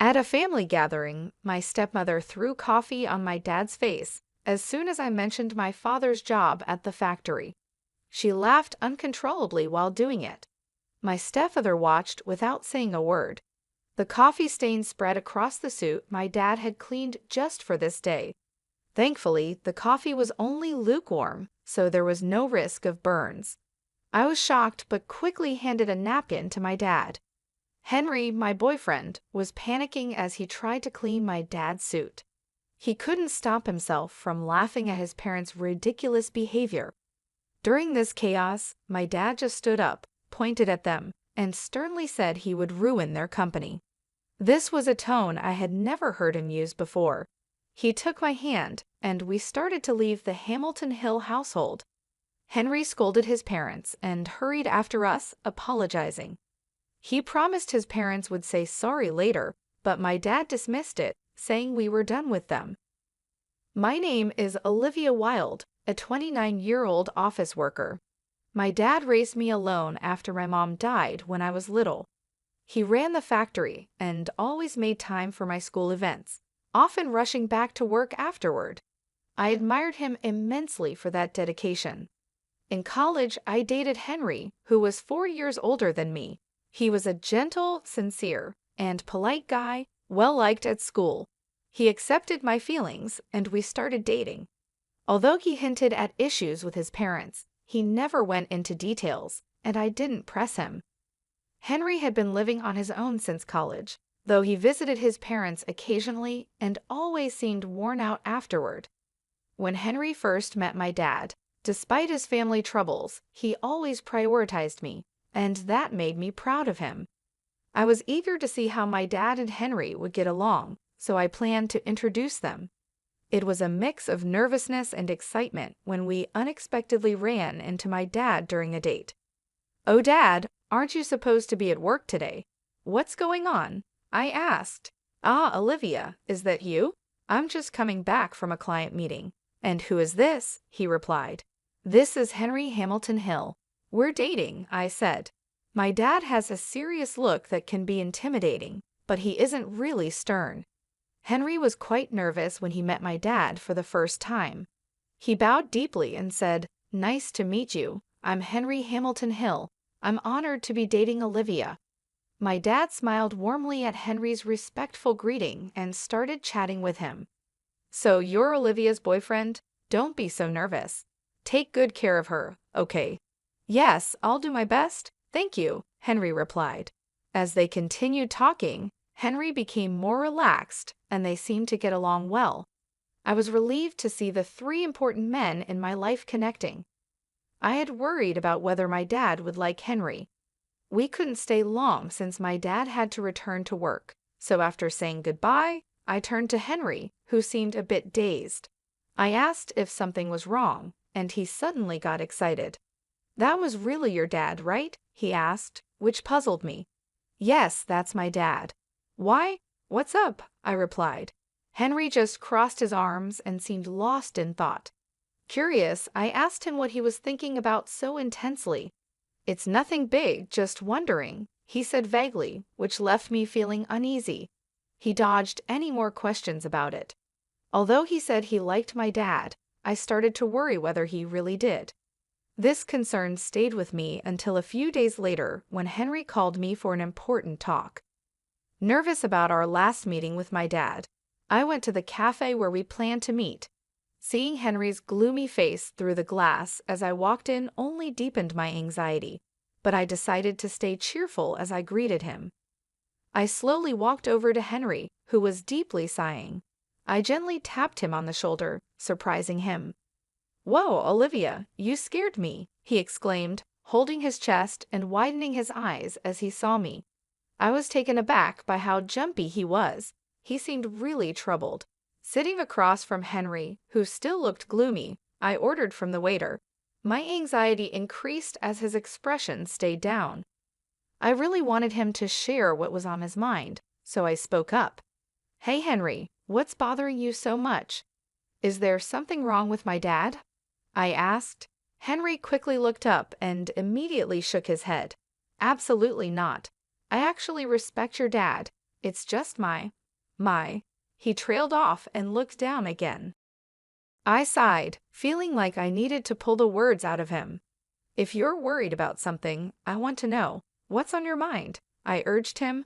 At a family gathering, my stepmother threw coffee on my dad's face as soon as I mentioned my father's job at the factory. She laughed uncontrollably while doing it. My stepfather watched without saying a word. The coffee stain spread across the suit my dad had cleaned just for this day. Thankfully, the coffee was only lukewarm, so there was no risk of burns. I was shocked but quickly handed a napkin to my dad. Henry, my boyfriend, was panicking as he tried to clean my dad's suit. He couldn't stop himself from laughing at his parents' ridiculous behavior. During this chaos, my dad just stood up, pointed at them, and sternly said he would ruin their company. This was a tone I had never heard him use before. He took my hand, and we started to leave the Hamilton Hill household. Henry scolded his parents and hurried after us, apologizing. He promised his parents would say sorry later, but my dad dismissed it, saying we were done with them. My name is Olivia Wilde, a 29-year-old office worker. My dad raised me alone after my mom died when I was little. He ran the factory and always made time for my school events, often rushing back to work afterward. I admired him immensely for that dedication. In college, I dated Henry, who was 4 years older than me. He was a gentle, sincere, and polite guy, well-liked at school. He accepted my feelings, and we started dating. Although he hinted at issues with his parents, he never went into details, and I didn't press him. Henry had been living on his own since college, though he visited his parents occasionally and always seemed worn out afterward. When Henry first met my dad, despite his family troubles, he always prioritized me, and that made me proud of him. I was eager to see how my dad and Henry would get along, so I planned to introduce them. It was a mix of nervousness and excitement when we unexpectedly ran into my dad during a date. "Oh, Dad, aren't you supposed to be at work today? What's going on?" I asked. "Ah, Olivia, is that you? I'm just coming back from a client meeting." "And who is this?" he replied. "This is Henry Hamilton Hill. We're dating," I said. My dad has a serious look that can be intimidating, but he isn't really stern. Henry was quite nervous when he met my dad for the first time. He bowed deeply and said, "Nice to meet you. I'm Henry Hamilton Hill. I'm honored to be dating Olivia." My dad smiled warmly at Henry's respectful greeting and started chatting with him. "So you're Olivia's boyfriend? Don't be so nervous. Take good care of her, okay?" "Yes, I'll do my best. Thank you," Henry replied. As they continued talking, Henry became more relaxed, and they seemed to get along well. I was relieved to see the 3 important men in my life connecting. I had worried about whether my dad would like Henry. We couldn't stay long since my dad had to return to work, so after saying goodbye, I turned to Henry, who seemed a bit dazed. I asked if something was wrong, and he suddenly got excited. "That was really your dad, right?" he asked, which puzzled me. "Yes, that's my dad." "Why? What's up?" I replied. Henry just crossed his arms and seemed lost in thought. Curious, I asked him what he was thinking about so intensely. "It's nothing big, just wondering," he said vaguely, which left me feeling uneasy. He dodged any more questions about it. Although he said he liked my dad, I started to worry whether he really did. This concern stayed with me until a few days later when Henry called me for an important talk. Nervous about our last meeting with my dad, I went to the cafe where we planned to meet. Seeing Henry's gloomy face through the glass as I walked in only deepened my anxiety, but I decided to stay cheerful as I greeted him. I slowly walked over to Henry, who was deeply sighing. I gently tapped him on the shoulder, surprising him. "Whoa, Olivia, you scared me," he exclaimed, holding his chest and widening his eyes as he saw me. I was taken aback by how jumpy he was. He seemed really troubled. Sitting across from Henry, who still looked gloomy, I ordered from the waiter. My anxiety increased as his expression stayed down. I really wanted him to share what was on his mind, so I spoke up. "Hey, Henry, what's bothering you so much? Is there something wrong with my dad?" I asked. Henry quickly looked up and immediately shook his head. "Absolutely not. I actually respect your dad, It's just my. He trailed off and looked down again. I sighed, feeling like I needed to pull the words out of him. If you're worried about something, I want to know. What's on your mind? I urged him.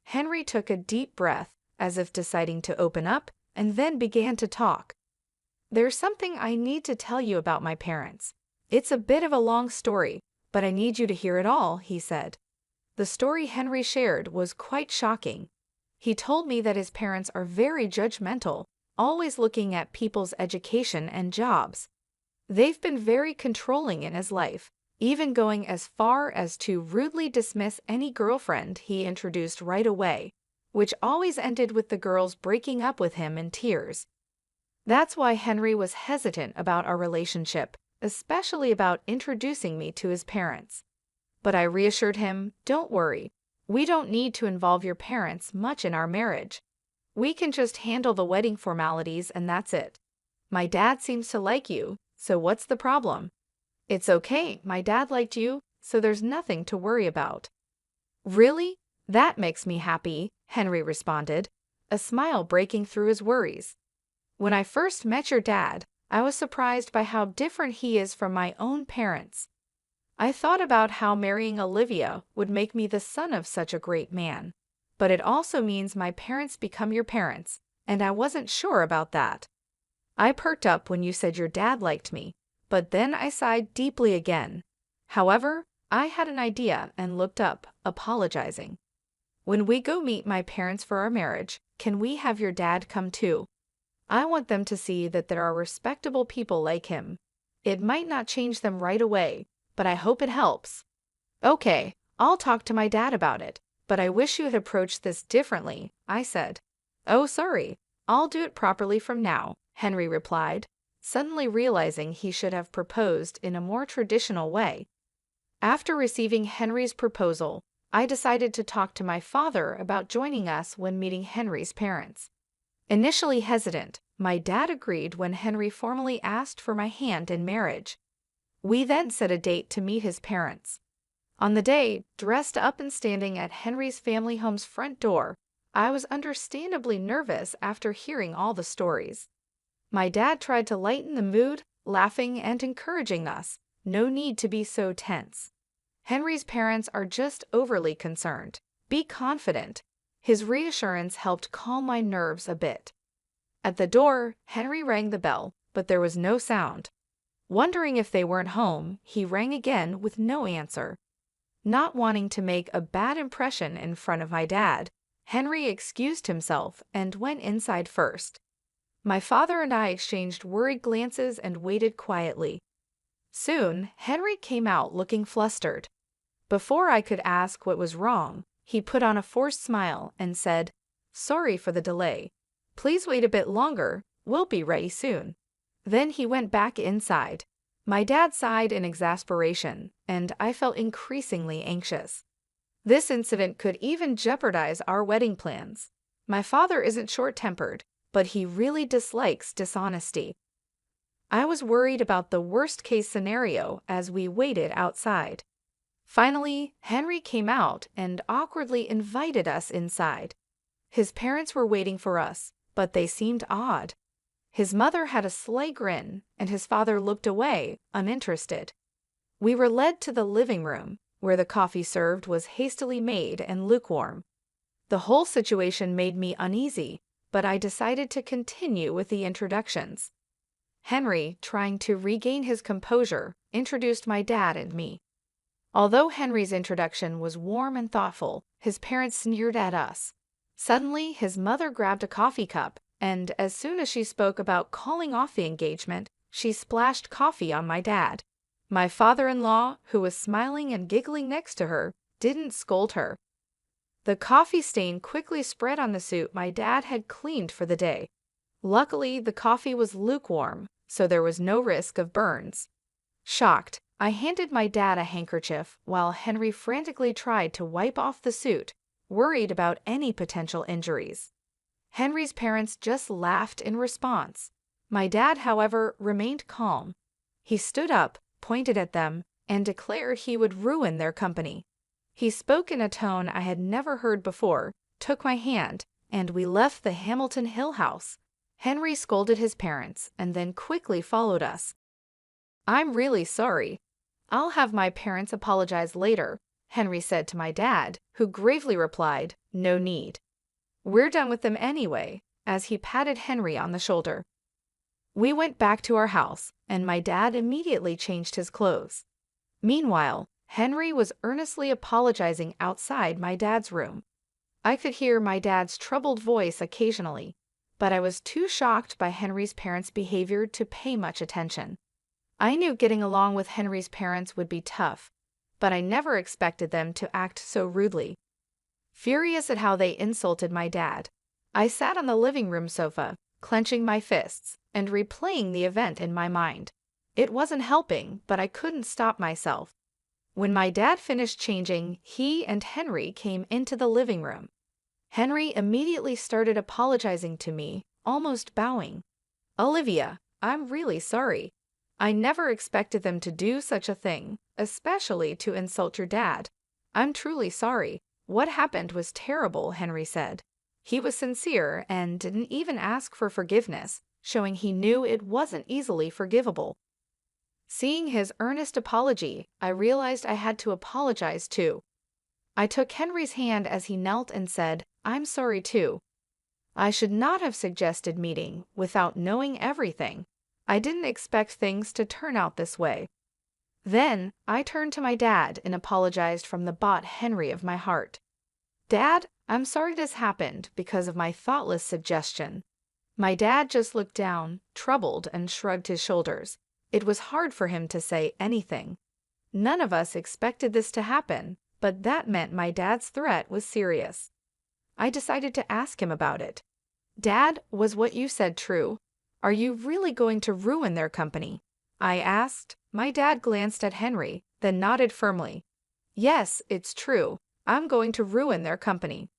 Henry took a deep breath, as if deciding to open up, and then began to talk. There's something I need to tell you about my parents. It's a bit of a long story, but I need you to hear it all, he said. The story Henry shared was quite shocking. He told me that his parents are very judgmental, always looking at people's education and jobs. They've been very controlling in his life, even going as far as to rudely dismiss any girlfriend he introduced right away, which always ended with the girls breaking up with him in tears. That's why Henry was hesitant about our relationship, especially about introducing me to his parents. But I reassured him, don't worry, we don't need to involve your parents much in our marriage. We can just handle the wedding formalities and that's it. My dad seems to like you, so what's the problem? It's okay, my dad liked you, so there's nothing to worry about. Really? That makes me happy, Henry responded, a smile breaking through his worries. When I first met your dad, I was surprised by how different he is from my own parents. I thought about how marrying Olivia would make me the son of such a great man, but it also means my parents become your parents, and I wasn't sure about that. I perked up when you said your dad liked me, but then I sighed deeply again. However, I had an idea and looked up, apologizing. When we go meet my parents for our marriage, can we have your dad come too? I want them to see that there are respectable people like him. It might not change them right away, but I hope it helps. Okay, I'll talk to my dad about it, but I wish you had approached this differently, I said. Oh, sorry, I'll do it properly from now, Henry replied, suddenly realizing he should have proposed in a more traditional way. After receiving Henry's proposal, I decided to talk to my father about joining us when meeting Henry's parents. Initially hesitant, my dad agreed when Henry formally asked for my hand in marriage. We then set a date to meet his parents. On the day, dressed up and standing at Henry's family home's front door, I was understandably nervous after hearing all the stories. My dad tried to lighten the mood, laughing and encouraging us. No need to be so tense. Henry's parents are just overly concerned. Be confident. His reassurance helped calm my nerves a bit. At the door, Henry rang the bell, but there was no sound. Wondering if they weren't home, he rang again with no answer. Not wanting to make a bad impression in front of my dad, Henry excused himself and went inside first. My father and I exchanged worried glances and waited quietly. Soon, Henry came out looking flustered. Before I could ask what was wrong, he put on a forced smile and said, "Sorry for the delay. Please wait a bit longer, we'll be ready soon." Then he went back inside. My dad sighed in exasperation, and I felt increasingly anxious. This incident could even jeopardize our wedding plans. My father isn't short-tempered, but he really dislikes dishonesty. I was worried about the worst-case scenario as we waited outside. Finally, Henry came out and awkwardly invited us inside. His parents were waiting for us, but they seemed odd. His mother had a sly grin, and his father looked away, uninterested. We were led to the living room, where the coffee served was hastily made and lukewarm. The whole situation made me uneasy, but I decided to continue with the introductions. Henry, trying to regain his composure, introduced my dad and me. Although Henry's introduction was warm and thoughtful, his parents sneered at us. Suddenly, his mother grabbed a coffee cup, and as soon as she spoke about calling off the engagement, she splashed coffee on my dad. My father-in-law, who was smiling and giggling next to her, didn't scold her. The coffee stain quickly spread on the suit my dad had cleaned for the day. Luckily, the coffee was lukewarm, so there was no risk of burns. Shocked, I handed my dad a handkerchief while Henry frantically tried to wipe off the suit, worried about any potential injuries. Henry's parents just laughed in response. My dad, however, remained calm. He stood up, pointed at them, and declared he would ruin their company. He spoke in a tone I had never heard before, took my hand, and we left the Hamilton Hill house. Henry scolded his parents and then quickly followed us. "I'm really sorry. I'll have my parents apologize later," Henry said to my dad, who gravely replied, "No need. We're done with them anyway," as he patted Henry on the shoulder. We went back to our house, and my dad immediately changed his clothes. Meanwhile, Henry was earnestly apologizing outside my dad's room. I could hear my dad's troubled voice occasionally, but I was too shocked by Henry's parents' behavior to pay much attention. I knew getting along with Henry's parents would be tough, but I never expected them to act so rudely. Furious at how they insulted my dad, I sat on the living room sofa, clenching my fists and replaying the event in my mind. It wasn't helping, but I couldn't stop myself. When my dad finished changing, he and Henry came into the living room. Henry immediately started apologizing to me, almost bowing. "Olivia, I'm really sorry. I never expected them to do such a thing, especially to insult your dad. I'm truly sorry. What happened was terrible," Henry said. He was sincere and didn't even ask for forgiveness, showing he knew it wasn't easily forgivable. Seeing his earnest apology, I realized I had to apologize too. I took Henry's hand as he knelt and said, "I'm sorry too. I should not have suggested meeting without knowing everything. I didn't expect things to turn out this way." Then I turned to my dad and apologized from the bot Henry of my heart. "Dad, I'm sorry this happened because of my thoughtless suggestion." My dad just looked down, troubled, and shrugged his shoulders. It was hard for him to say anything. None of us expected this to happen, but that meant my dad's threat was serious. I decided to ask him about it. "Dad, was what you said true? Are you really going to ruin their company?" I asked. My dad glanced at Henry, then nodded firmly. "Yes, it's true. I'm going to ruin their company.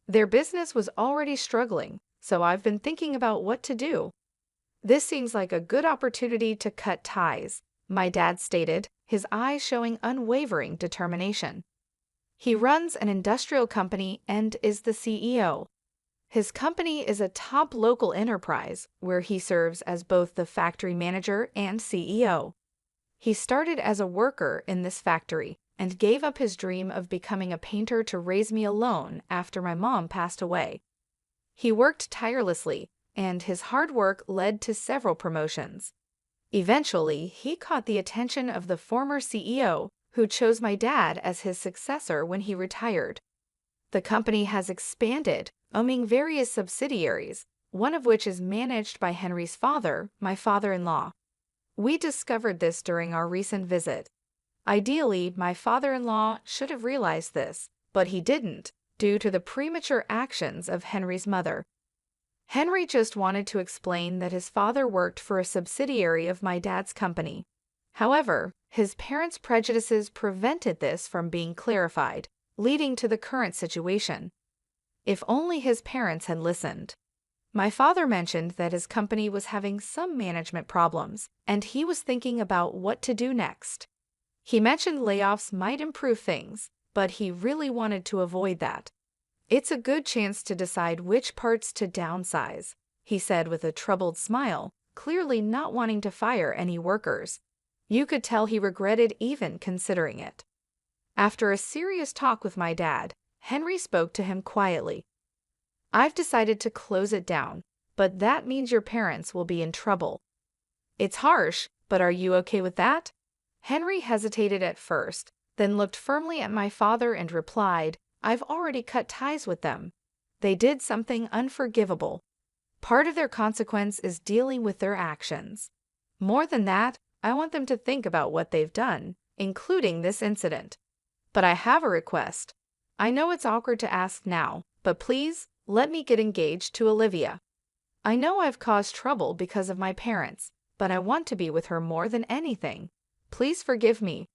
Their business was already struggling, so I've been thinking about what to do." "This seems like a good opportunity to cut ties," my dad stated, his eyes showing unwavering determination. "He runs an industrial company and is the CEO. His company is a top local enterprise where he serves as both the factory manager and CEO. He started as a worker in this factory and gave up his dream of becoming a painter to raise me alone after my mom passed away. He worked tirelessly, and his hard work led to several promotions. Eventually, he caught the attention of the former CEO, who chose my dad as his successor when he retired. The company has expanded, owning various subsidiaries, one of which is managed by Henry's father, my father-in-law. We discovered this during our recent visit. Ideally, my father-in-law should have realized this, but he didn't, due to the premature actions of Henry's mother. Henry just wanted to explain that his father worked for a subsidiary of my dad's company. However, his parents' prejudices prevented this from being clarified, leading to the current situation. If only his parents had listened. My father mentioned that his company was having some management problems, and he was thinking about what to do next. He mentioned layoffs might improve things, but he really wanted to avoid that. "It's a good chance to decide which parts to downsize," he said with a troubled smile, clearly not wanting to fire any workers. You could tell he regretted even considering it. After a serious talk with my dad, Henry spoke to him quietly. "I've decided to close it down, but that means your parents will be in trouble." "It's harsh, but are you okay with that?" Henry hesitated at first, then looked firmly at my father and replied, "I've already cut ties with them. They did something unforgivable. Part of their consequence is dealing with their actions. More than that, I want them to think about what they've done, including this incident. But I have a request. I know it's awkward to ask now, but please let me get engaged to Olivia. I know I've caused trouble because of my parents, but I want to be with her more than anything. Please forgive me."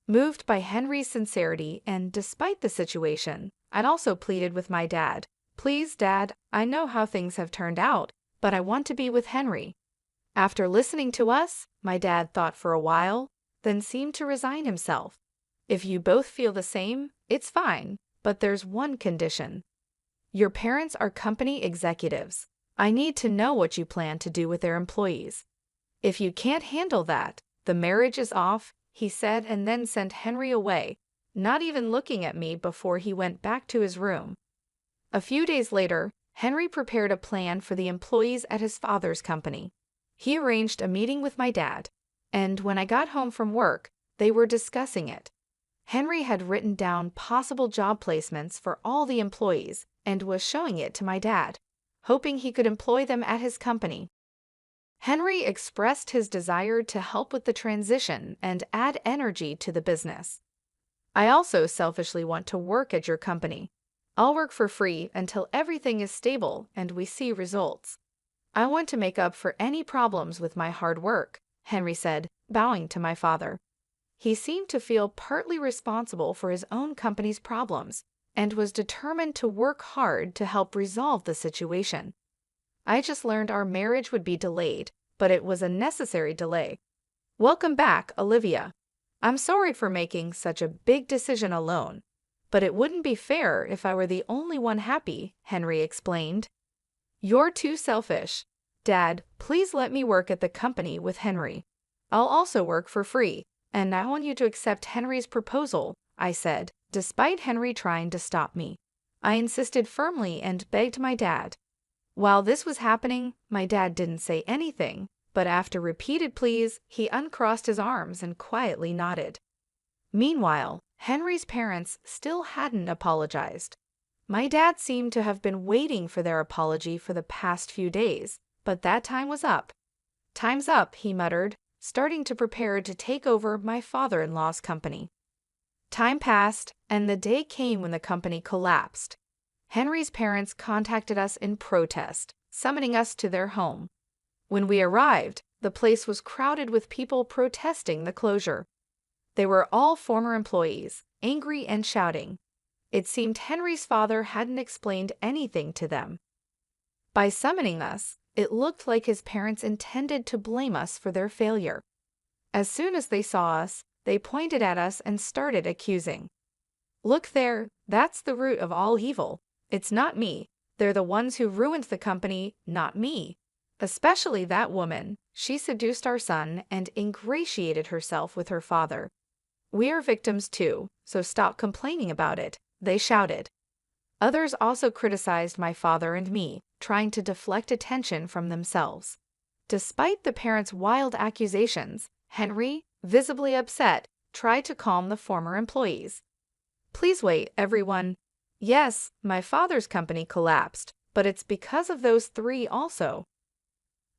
Moved by Henry's sincerity and despite the situation, I'd also pleaded with my dad. "Please, Dad, I know how things have turned out, but I want to be with Henry." After listening to us, my dad thought for a while, then seemed to resign himself. "If you both feel the same, it's fine, but there's one condition. Your parents are company executives. I need to know what you plan to do with their employees. If you can't handle that, the marriage is off, he said, and then sent Henry away, not even looking at me before he went back to his room. A few days later, Henry prepared a plan for the employees at his father's company. He arranged a meeting with my dad, and when I got home from work, they were discussing it. Henry had written down possible job placements for all the employees and was showing it to my dad, hoping he could employ them at his company. Henry expressed his desire to help with the transition and add energy to the business. I also selfishly want to work at your company. I'll work for free until everything is stable and we see results. I want to make up for any problems with my hard work, Henry said, bowing to my father. He seemed to feel partly responsible for his own company's problems and was determined to work hard to help resolve the situation. I just learned our marriage would be delayed, but it was a necessary delay. Welcome back, Olivia. I'm sorry for making such a big decision alone, but it wouldn't be fair if I were the only one happy, Henry explained. You're too selfish. Dad, please let me work at the company with Henry. I'll also work for free, and I want you to accept Henry's proposal, I said, despite Henry trying to stop me. I insisted firmly and begged my dad. While this was happening, my dad didn't say anything, but after repeated pleas, he uncrossed his arms and quietly nodded. Meanwhile, Henry's parents still hadn't apologized. My dad seemed to have been waiting for their apology for the past few days, but that time was up. Time's up, he muttered, starting to prepare to take over my father-in-law's company. Time passed, and the day came when the company collapsed. Henry's parents contacted us in protest, summoning us to their home. When we arrived, the place was crowded with people protesting the closure. They were all former employees, angry and shouting. It seemed Henry's father hadn't explained anything to them. By summoning us, it looked like his parents intended to blame us for their failure. As soon as they saw us, they pointed at us and started accusing. Look there, that's the root of all evil. It's not me. They're the ones who ruined the company, not me. Especially that woman. She seduced our son and ingratiated herself with her father. We are victims too, so stop complaining about it, they shouted. Others also criticized my father and me, trying to deflect attention from themselves. Despite the parents' wild accusations, Henry, visibly upset, tried to calm the former employees. Please wait, everyone. Yes, my father's company collapsed, but it's because of those three also.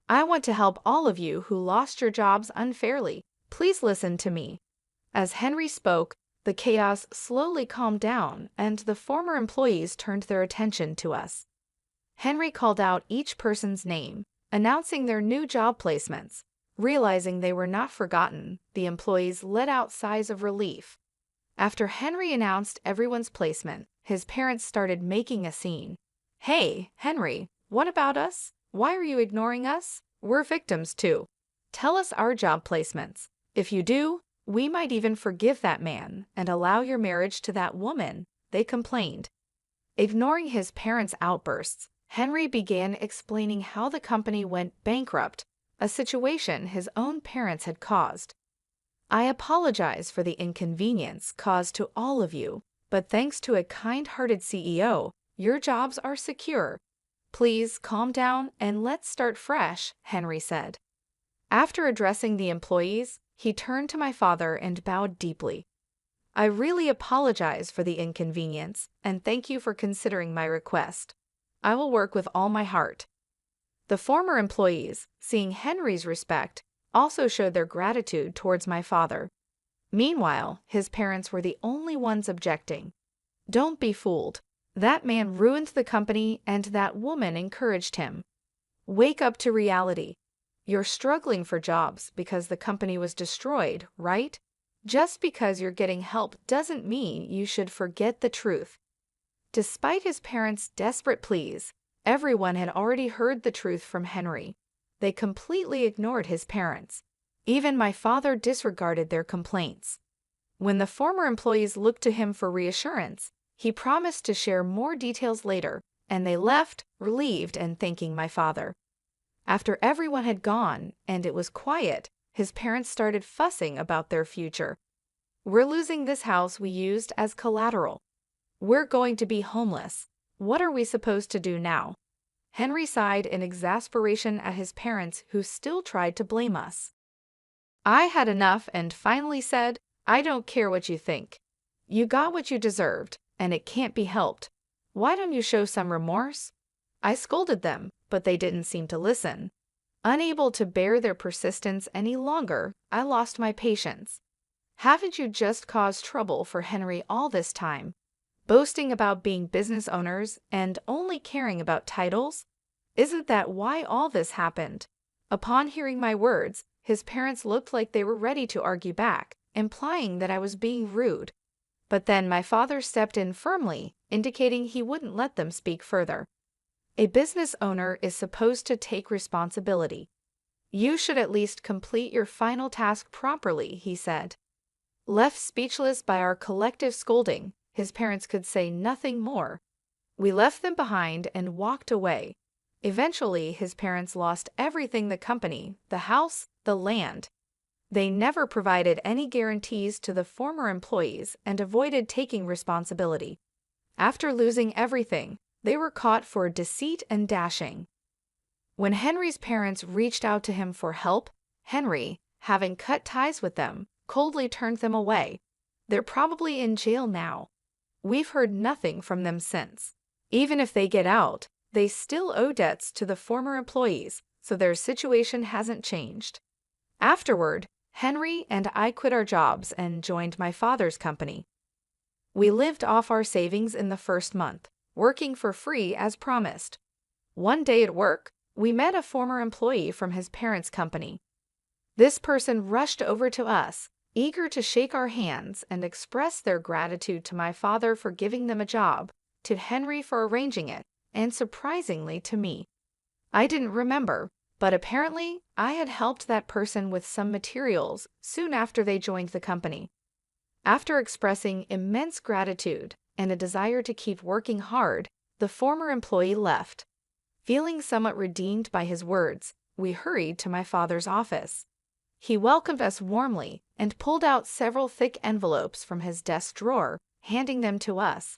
I want to help all of you who lost your jobs unfairly. Please listen to me. As Henry spoke, the chaos slowly calmed down and the former employees turned their attention to us. Henry called out each person's name, announcing their new job placements. Realizing they were not forgotten, the employees let out sighs of relief. After Henry announced everyone's placement, his parents started making a scene. Hey, Henry, what about us? Why are you ignoring us? We're victims too. Tell us our job placements. If you do, we might even forgive that man and allow your marriage to that woman, they complained. Ignoring his parents' outbursts, Henry began explaining how the company went bankrupt, a situation his own parents had caused. I apologize for the inconvenience caused to all of you, but thanks to a kind-hearted CEO, your jobs are secure. Please calm down and let's start fresh, Henry said. After addressing the employees, he turned to my father and bowed deeply. I really apologize for the inconvenience and thank you for considering my request. I will work with all my heart. The former employees, seeing Henry's respect, also showed their gratitude towards my father. Meanwhile, his parents were the only ones objecting. Don't be fooled. That man ruined the company and that woman encouraged him. Wake up to reality. You're struggling for jobs because the company was destroyed, right? Just because you're getting help doesn't mean you should forget the truth. Despite his parents' desperate pleas, everyone had already heard the truth from Henry. They completely ignored his parents. Even my father disregarded their complaints. When the former employees looked to him for reassurance, he promised to share more details later, and they left, relieved and thanking my father. After everyone had gone and it was quiet, his parents started fussing about their future. "We're losing this house we used as collateral. We're going to be homeless. What are we supposed to do now?" Henry sighed in exasperation at his parents who still tried to blame us. I had enough and finally said, "I don't care what you think. You got what you deserved, and it can't be helped. Why don't you show some remorse?" I scolded them, but they didn't seem to listen. Unable to bear their persistence any longer, I lost my patience. "Haven't you just caused trouble for Henry all this time? Boasting about being business owners and only caring about titles? Isn't that why all this happened?" Upon hearing my words, his parents looked like they were ready to argue back, implying that I was being rude. But then my father stepped in firmly, indicating he wouldn't let them speak further. "A business owner is supposed to take responsibility. You should at least complete your final task properly," he said. Left speechless by our collective scolding, his parents could say nothing more. We left them behind and walked away. Eventually, his parents lost everything: the company, the house, the land. They never provided any guarantees to the former employees and avoided taking responsibility. After losing everything, they were caught for deceit and dashing. When Henry's parents reached out to him for help, Henry, having cut ties with them, coldly turned them away. They're probably in jail now. We've heard nothing from them since. Even if they get out, they still owe debts to the former employees, so their situation hasn't changed. Afterward, Henry and I quit our jobs and joined my father's company. We lived off our savings in the first month, working for free as promised. One day at work, we met a former employee from his parents' company. This person rushed over to us, eager to shake our hands and express their gratitude to my father for giving them a job, to Henry for arranging it, and surprisingly to me. I didn't remember, but apparently I had helped that person with some materials soon after they joined the company. After expressing immense gratitude and a desire to keep working hard, the former employee left. Feeling somewhat redeemed by his words, we hurried to my father's office. He welcomed us warmly and pulled out several thick envelopes from his desk drawer, handing them to us.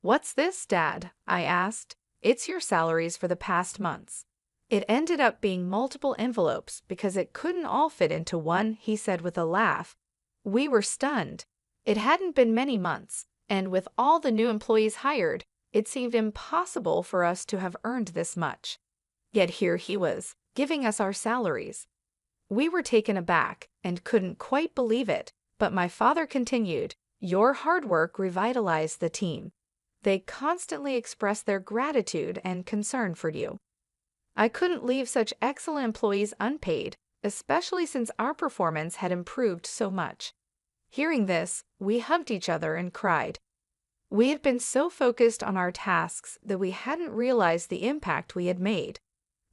"What's this, Dad?" I asked. "It's your salaries for the past months." It ended up being multiple envelopes because it couldn't all fit into one, he said with a laugh. We were stunned. It hadn't been many months, and with all the new employees hired, it seemed impossible for us to have earned this much. Yet here he was, giving us our salaries. We were taken aback and couldn't quite believe it, but my father continued, "Your hard work revitalized the team. They constantly expressed their gratitude and concern for you. I couldn't leave such excellent employees unpaid, especially since our performance had improved so much." Hearing this, we hugged each other and cried. We had been so focused on our tasks that we hadn't realized the impact we had made.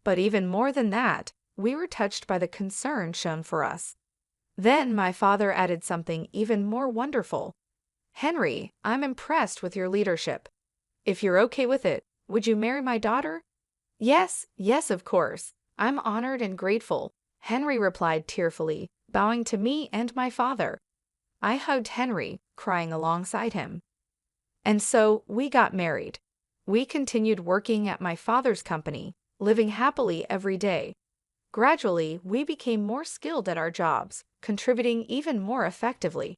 But even more than that, we were touched by the concern shown for us. Then my father added something even more wonderful. "Henry, I'm impressed with your leadership. If you're okay with it, would you marry my daughter?" Yes, of course. I'm honored and grateful," Henry replied tearfully, bowing to me and my father. I hugged Henry, crying alongside him. And so we got married. We continued working at my father's company, living happily every day. Gradually, we became more skilled at our jobs, contributing even more effectively.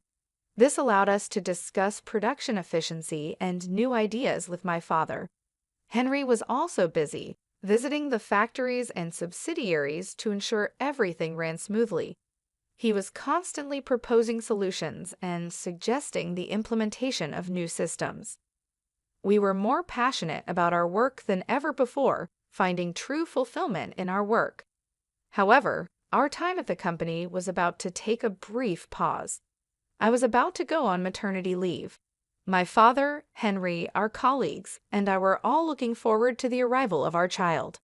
This allowed us to discuss production efficiency and new ideas with my father. Henry was also busy, visiting the factories and subsidiaries to ensure everything ran smoothly. He was constantly proposing solutions and suggesting the implementation of new systems. We were more passionate about our work than ever before, finding true fulfillment in our work. However, our time at the company was about to take a brief pause. I was about to go on maternity leave. My father, Henry, our colleagues, and I were all looking forward to the arrival of our child.